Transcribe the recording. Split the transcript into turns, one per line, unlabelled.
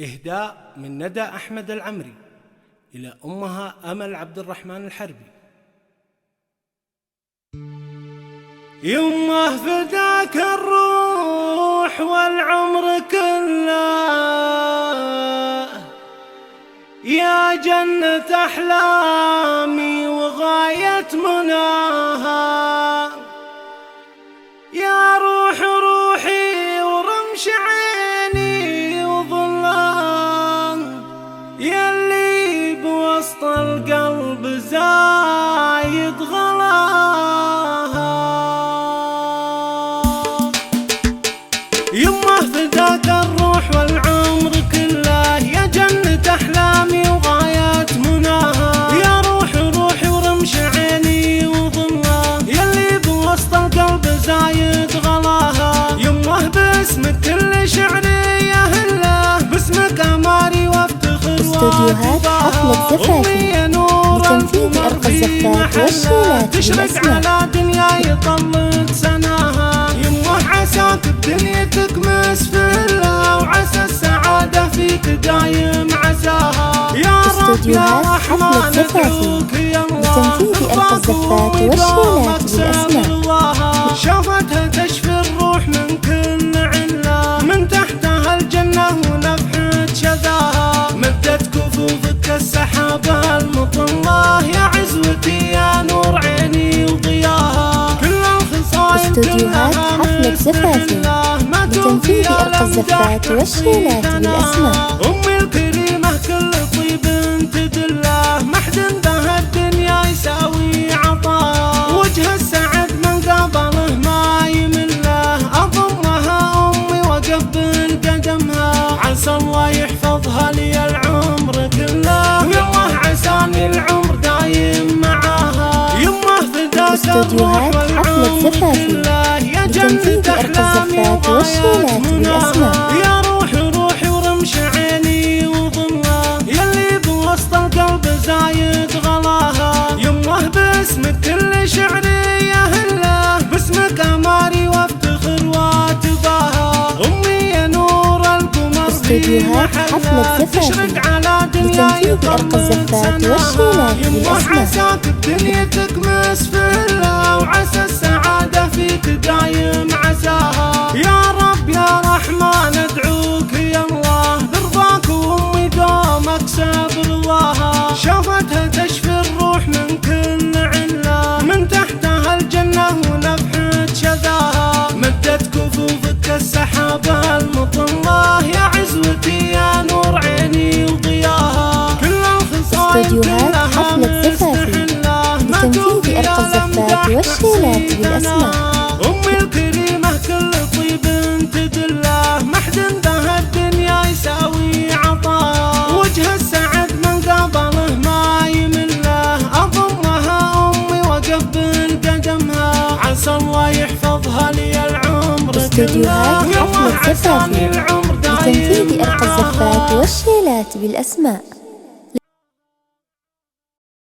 إهداء من ندى أحمد العمري إلى أمها أمل عبد الرحمن الحربي. يمه فداك الروح والعمر كله، يا جنة أحلامي وغاية مناها، يا روح روحي ورمش عيني وظلام، يلي بوسط القلب زايد غلاها. يمه فداك الروح والعمر كله، يا جنة أحلامي وغاية مناها، يا روح روحي ورمش عيني وظلها، يلي بوسط القلب زايد غلاها. يمه باسمك كل شعري يهله، باسمك أماري وافتخر
استوديوهات حفلة زفافي لتنفيذ أرقى الزفات والشيلات
تشرق على دنيا يطلق سناها. يمه عساك بدنيتك مسفلة، وعسى السعادة فيك دايم عساها. يا رب يا رحمن ادعوك يا الله،
لتنفيذ أرقى الزفات والشيلات بالأسماء.
شافتها تشفي الروح من كل علة، من تحتها الجنة ونفحة شذاها. مدت كفوفك السحابة المطلة، يا عزوتي يا نور عيني وضياها. كل الخصائل
استوديوهات حفلة زفافي لتنفيذ أرقى الزفات والشيلات بالأسماء.
أمي الكريمة كل طيب تدله، محد بها الدنيا يساوي عطاها. وجه السعد من قبله ما يمله، أضمها أمي وقبل قدمها. عسى الله يحفظها لي العمر كله، والله عساني العمر دايم معاها. يمه فداك
استوديوهات حفلة زفافي لتنفيذ أرقى الزفات والشيلات بالأسماء.
يا روح روحي ورمش عيني وظلها، يلي بوسط القلب زايد غلاها. يمه باسمك كل شعري يهله، باسمك أماري وافتخر واتباها. أمي يا نور القمر
استوديوهات حفلة زفافي لتنفيذ أرقى الزفات والشيلات بالأسماء.
عساك بدنيتك مسفلة، وعسى السعادة فيك دايم عساها. يا رب يا رحمن ادعوك يا الله، برضاك وامي دوم اكسب رضاها. شافتها تشفي الروح من كل علة، من تحتها الجنة ونفحة شذاها. مدت كفوفك السحابة المطلة، يا عزوتي يا نور عيني وضياها. كل الخصائل
استوديوهات حفلة زفافي لتنفيذ أرقى الزفات والشيلات بالأسماء.
أمي الكريمة كل طيب تدله، محد بها الدنيا يساوي عطاها. وجه السعد من قبله ما يمله، أضمها أمي وقبل قدمها. عسى الله يحفظها لي العمر.
استوديوهات حفلة زفافي لتنفيذ أرقى الزفات والشيلات بالأسماء.